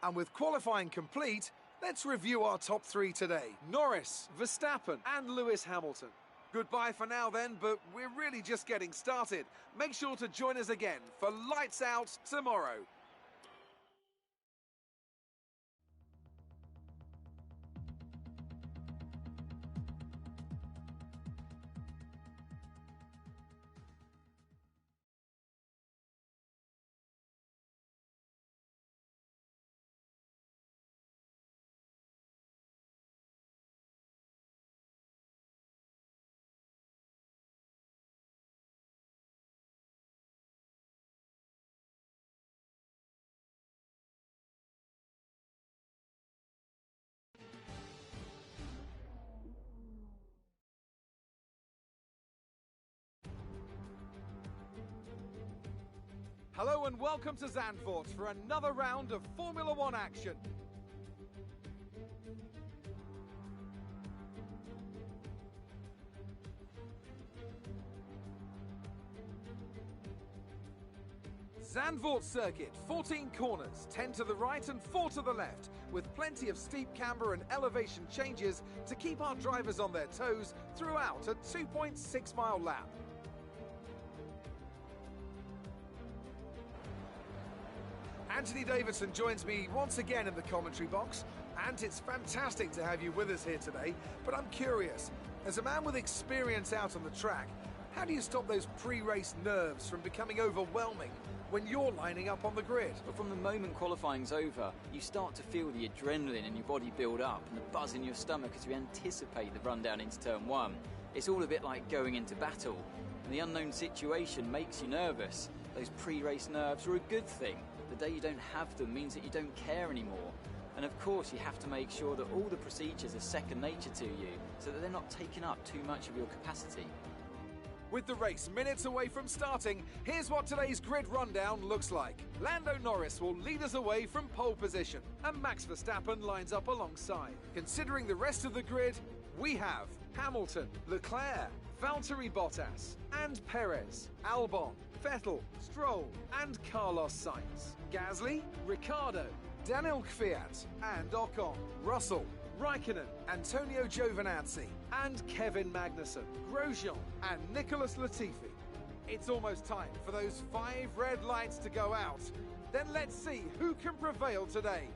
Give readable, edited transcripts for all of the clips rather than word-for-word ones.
And with qualifying complete, let's review our top three today. Norris, Verstappen and Lewis Hamilton. Goodbye for now then, but we're really just getting started. Make sure to join us again for Lights Out tomorrow. Hello and welcome to Zandvoort for another round of Formula One action. Zandvoort circuit, 14 corners, 10 to the right and 4 to the left, with plenty of steep camber and elevation changes to keep our drivers on their toes throughout a 2.6 mile lap. Anthony Davidson joins me once again in the commentary box, and it's fantastic to have you with us here today, but I'm curious, as a man with experience out on the track, how do you stop those pre-race nerves from becoming overwhelming when you're lining up on the grid? But from the moment qualifying's over, you start to feel the adrenaline in your body build up and the buzz in your stomach as you anticipate the run down into turn one. It's all a bit like going into battle, and the unknown situation makes you nervous. Those pre-race nerves are a good thing. The day you don't have them means that you don't care anymore. And of course you have to make sure that all the procedures are second nature to you, so that they're not taking up too much of your capacity. With the race minutes away from starting, here's what today's grid rundown looks like. Lando Norris will lead us away from pole position, and Max Verstappen lines up alongside. Considering the rest of the grid, we have Hamilton, Leclerc, Valtteri Bottas and Perez, Albon, Vettel, Stroll and Carlos Sainz, Gasly, Ricciardo, Daniel Kvyat and Ocon, Russell, Raikkonen, Antonio Giovinazzi and Kevin Magnussen, Grosjean and Nicholas Latifi. It's almost time for those 5 red lights to go out. Then let's see who can prevail today.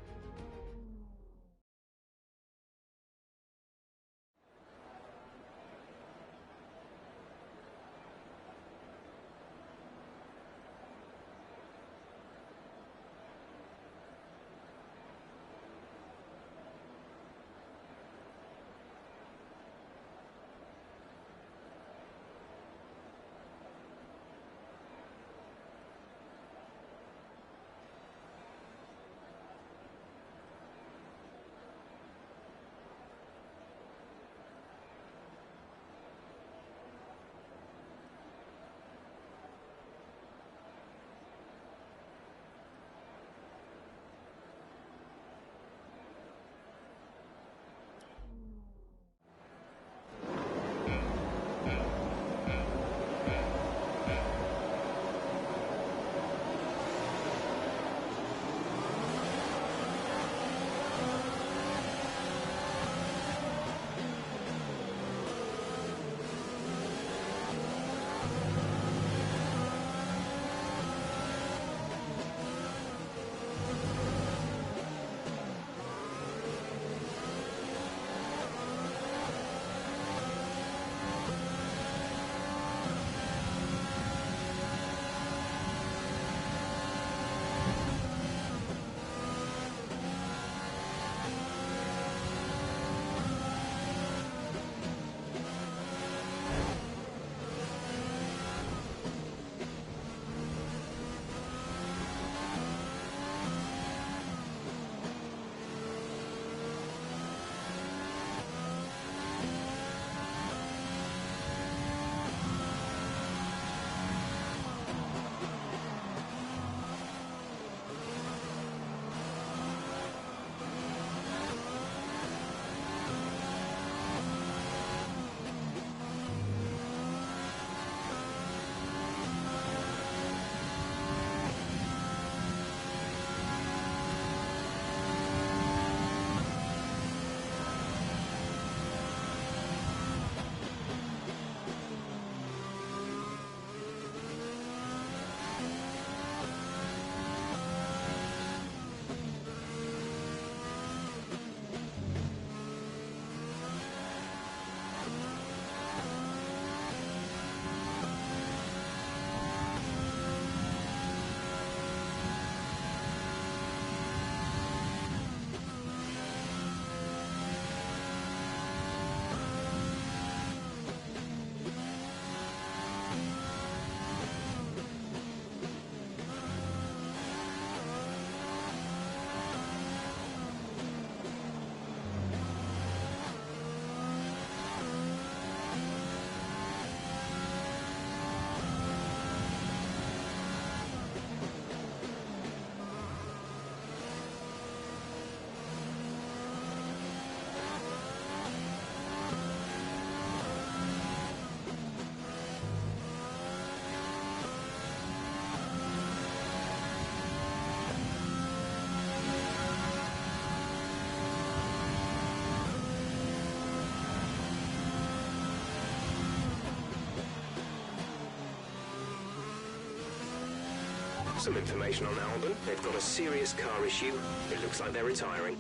Some information on Albon. They've got a serious car issue. It looks like they're retiring.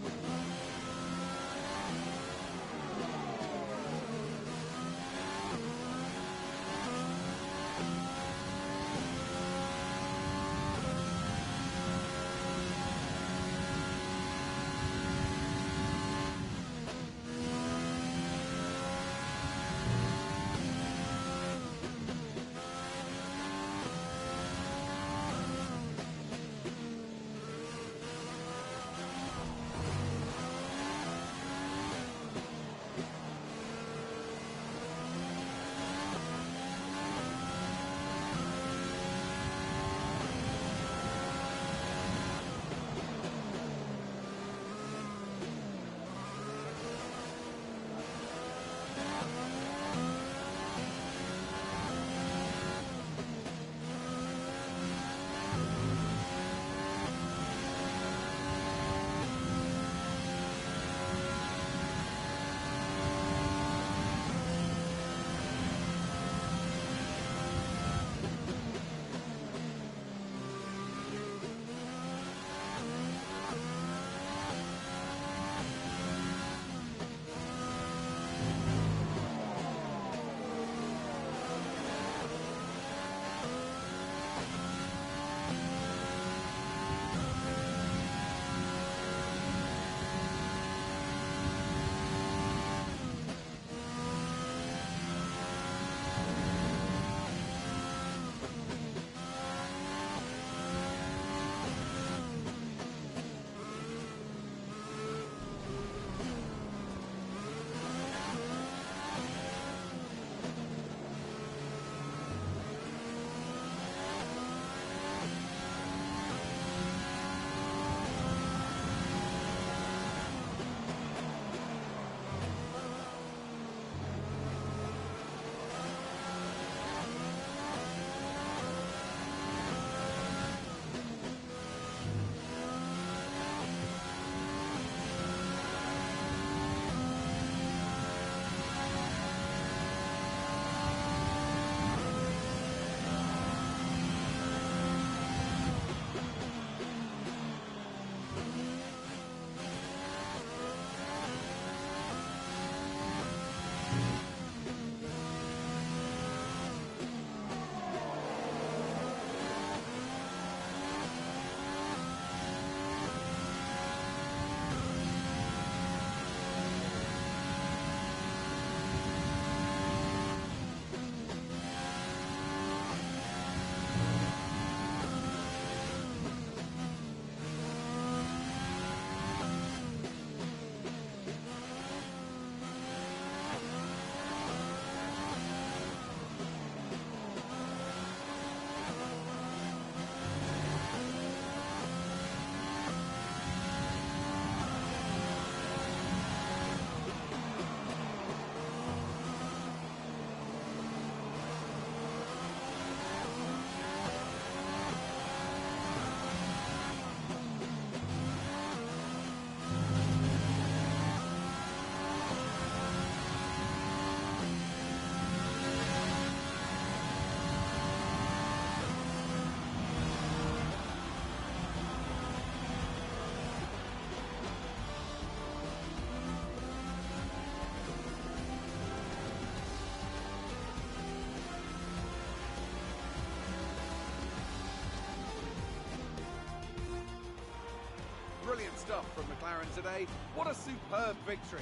Brilliant stuff from McLaren today. What a superb victory.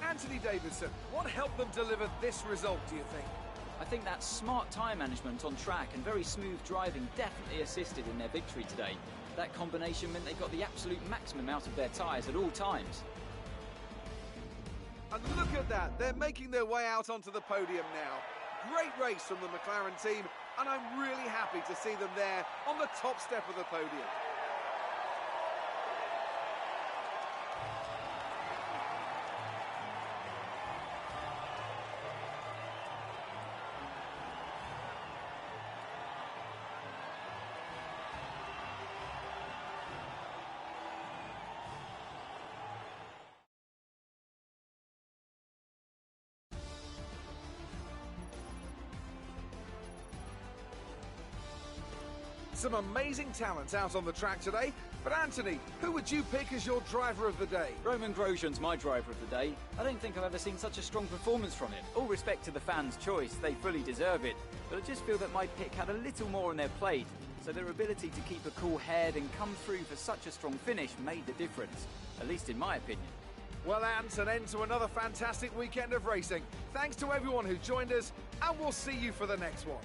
Anthony Davidson, what helped them deliver this result, do you think? I think that smart tyre management on track and very smooth driving definitely assisted in their victory today. That combination meant they got the absolute maximum out of their tyres at all times. And look at that, they're making their way out onto the podium now. Great race from the McLaren team, and I'm really happy to see them there on the top step of the podium. some amazing talent out on the track today, but Anthony, who would you pick as your driver of the day? Roman Grosjean's my driver of the day. I don't think I've ever seen such a strong performance from him. All respect to the fans' choice, they fully deserve it, but I just feel that my pick had a little more on their plate, so their ability to keep a cool head and come through for such a strong finish made the difference, at least in my opinion. Well, Ant, an end to another fantastic weekend of racing. Thanks to everyone who joined us, and we'll see you for the next one.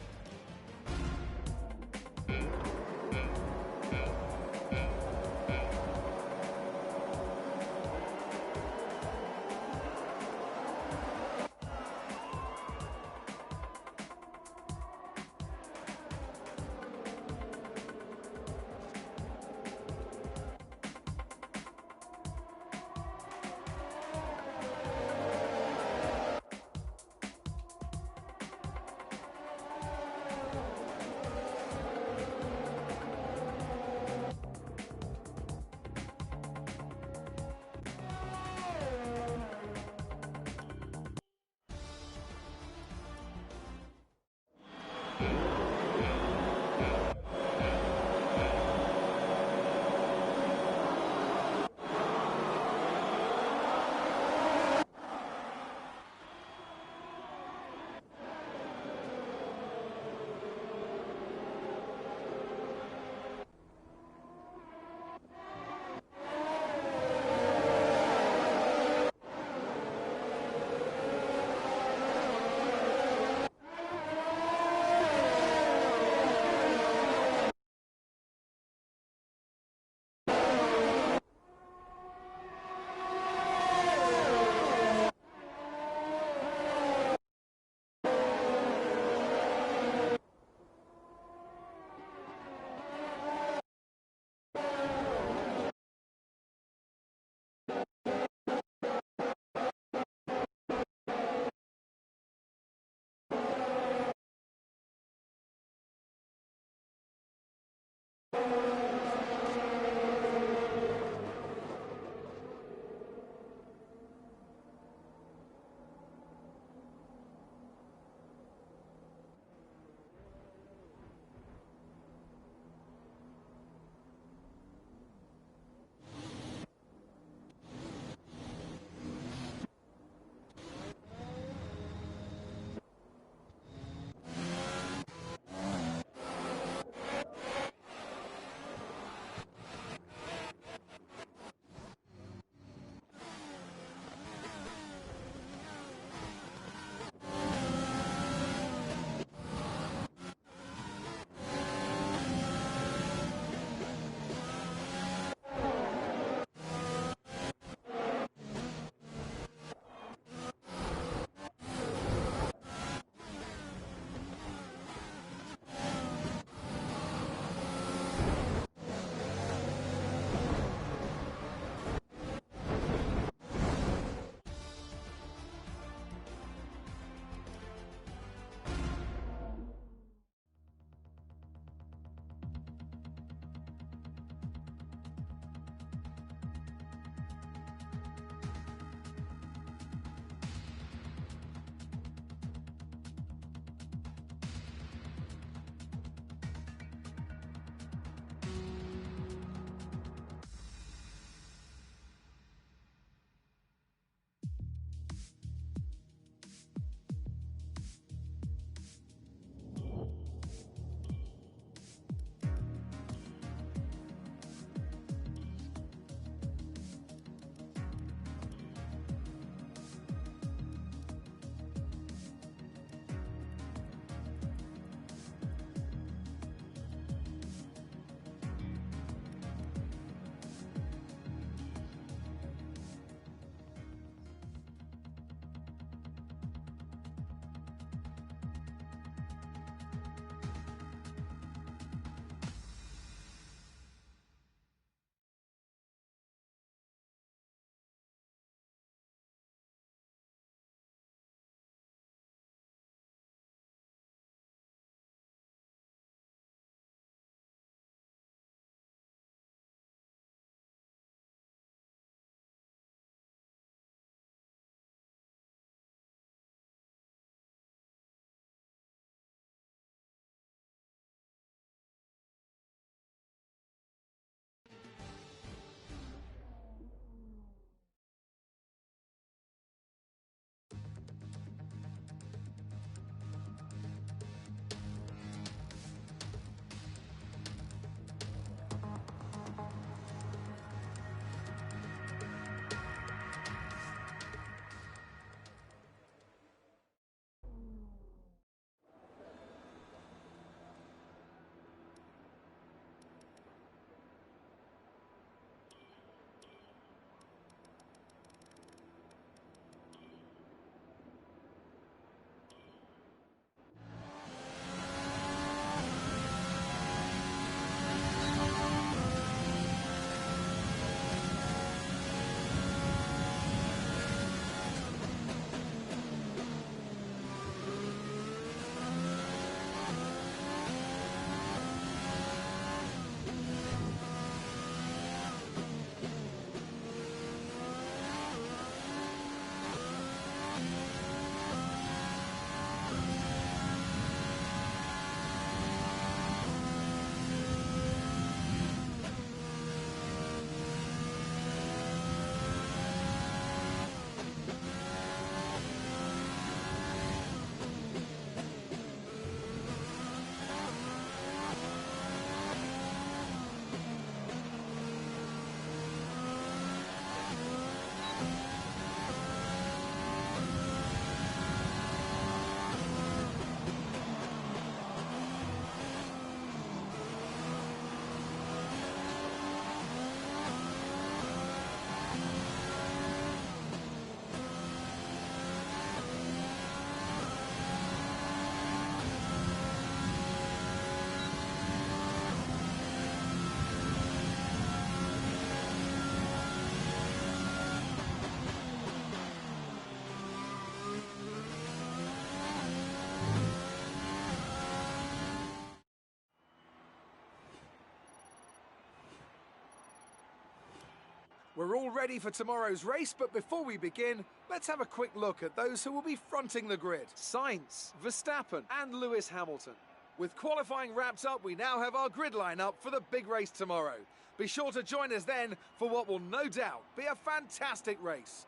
We're all ready for tomorrow's race, but before we begin, let's have a quick look at those who will be fronting the grid. Sainz, Verstappen and Lewis Hamilton. With qualifying wrapped up, we now have our grid lineup for the big race tomorrow. Be sure to join us then for what will no doubt be a fantastic race.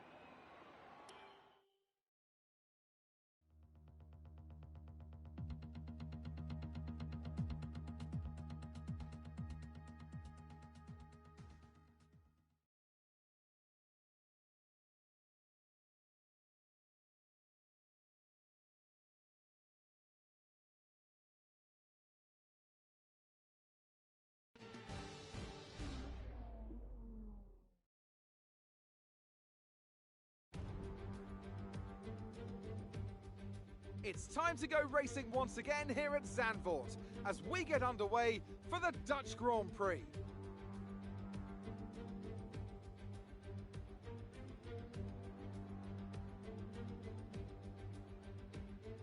It's time to go racing once again here at Zandvoort as we get underway for the Dutch Grand Prix.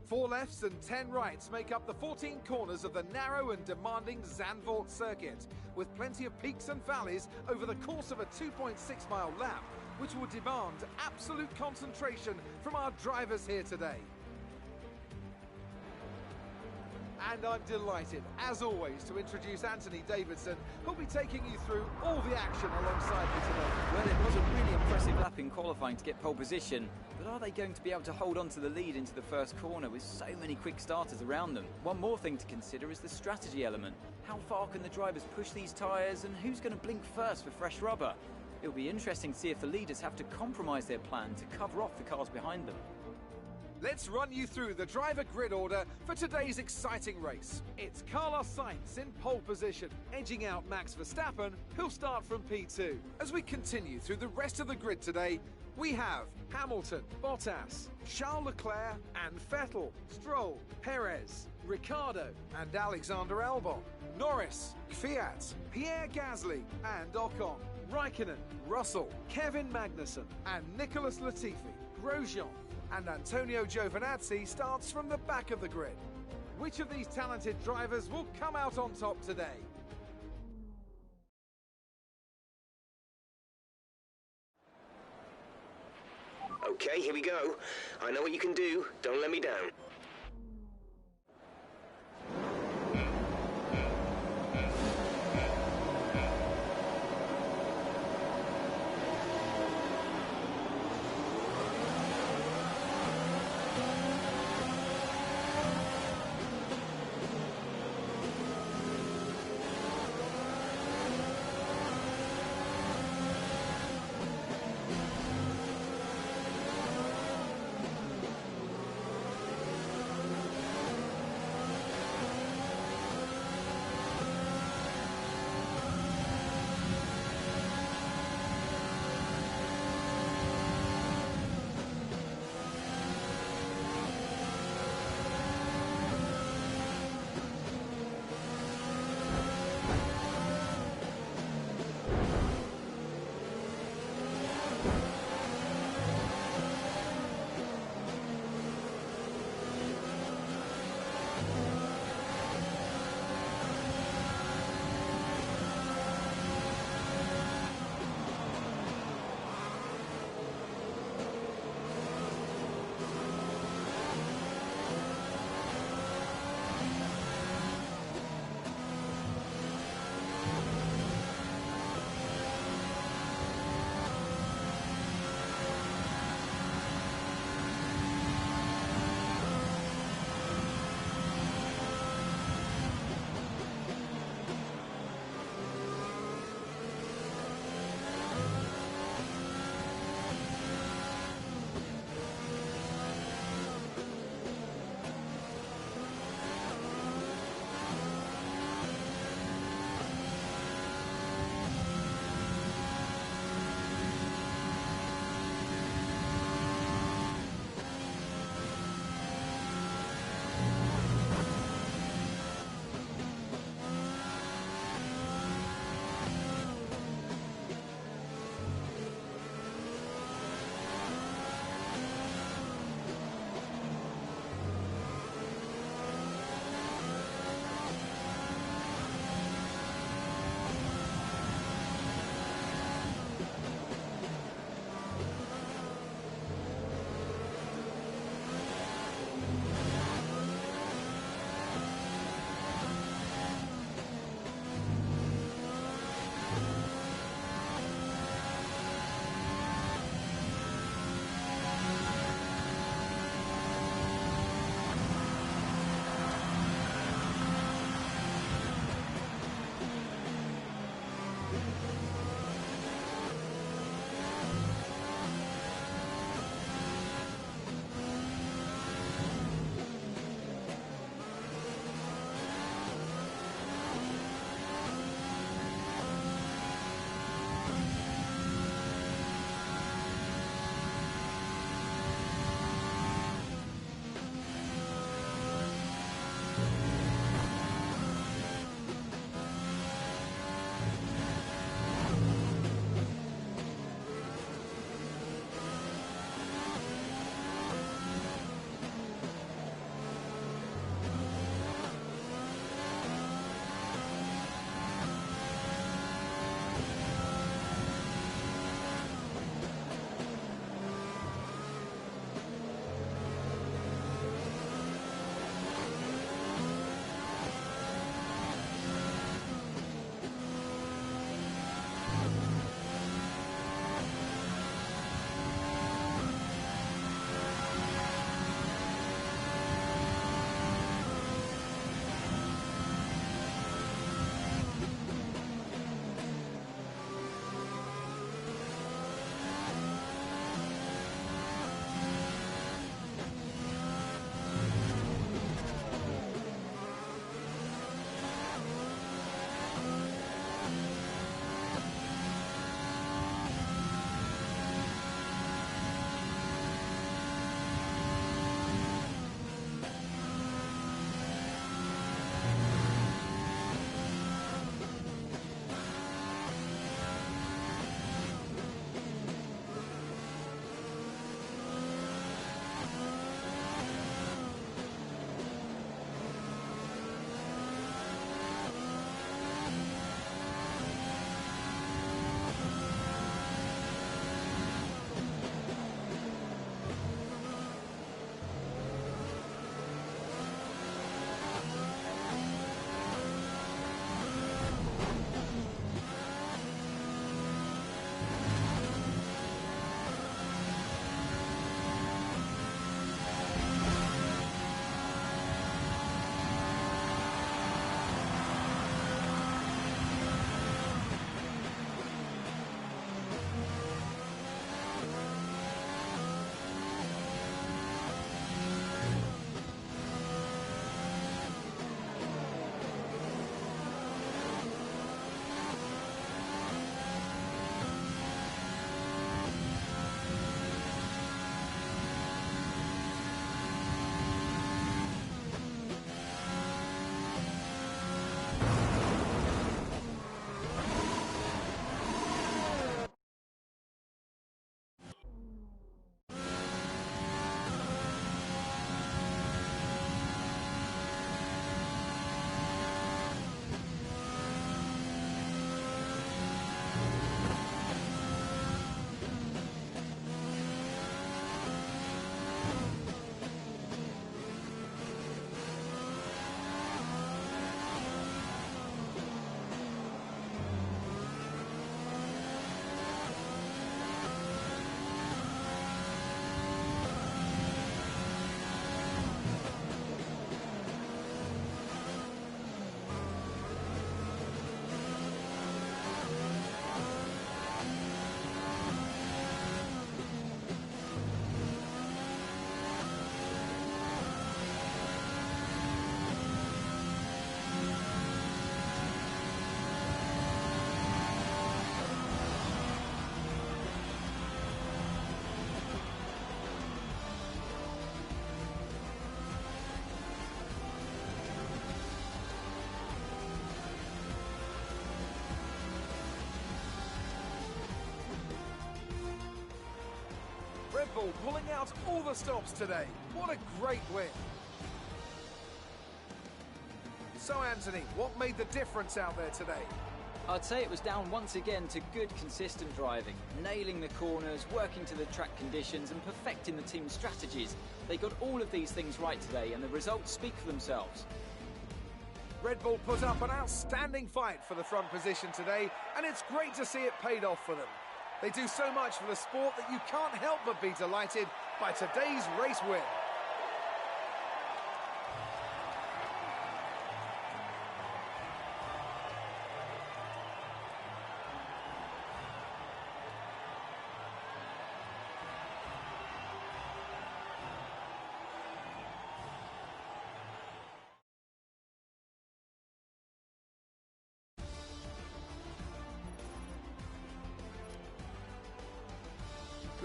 Four lefts and 10 rights make up the 14 corners of the narrow and demanding Zandvoort circuit, with plenty of peaks and valleys over the course of a 2.6-mile lap, which will demand absolute concentration from our drivers here today. And I'm delighted, as always, to introduce Anthony Davidson, who'll be taking you through all the action alongside me today. Well, it was a really impressive lap in qualifying to get pole position, but are they going to be able to hold on to the lead into the first corner with so many quick starters around them? One more thing to consider is the strategy element. How far can the drivers push these tyres, and who's going to blink first for fresh rubber? It'll be interesting to see if the leaders have to compromise their plan to cover off the cars behind them. Let's run you through the driver grid order for today's exciting race. It's Carlos Sainz in pole position, edging out Max Verstappen, who'll start from P2. As we continue through the rest of the grid today, we have Hamilton, Bottas, Charles Leclerc and Vettel, Stroll, Perez, Ricciardo and Alexander Albon, Norris, Kvyat, Pierre Gasly and Ocon, Raikkonen, Russell, Kevin Magnussen and Nicholas Latifi, Grosjean and Antonio Giovinazzi starts from the back of the grid. Which of these talented drivers will come out on top today? Okay, here we go. I know what you can do. Don't let me down. Bull pulling out all the stops today. What a great win. So Anthony, what made the difference out there today? I'd say it was down once again to good, consistent driving, nailing the corners, working to the track conditions and perfecting the team's strategies. They got all of these things right today and the results speak for themselves. Red Bull put up an outstanding fight for the front position today, and it's great to see it paid off for them. They do so much for the sport that you can't help but be delighted by today's race win.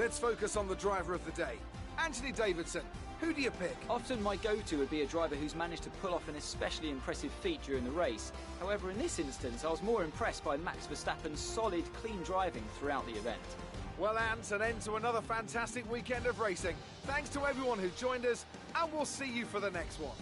Let's focus on the driver of the day. Anthony Davidson, who do you pick? Often my go-to would be a driver who's managed to pull off an especially impressive feat during the race. However, in this instance, I was more impressed by Max Verstappen's solid, clean driving throughout the event. Well, Ant, an end to another fantastic weekend of racing. Thanks to everyone who joined us, and we'll see you for the next one.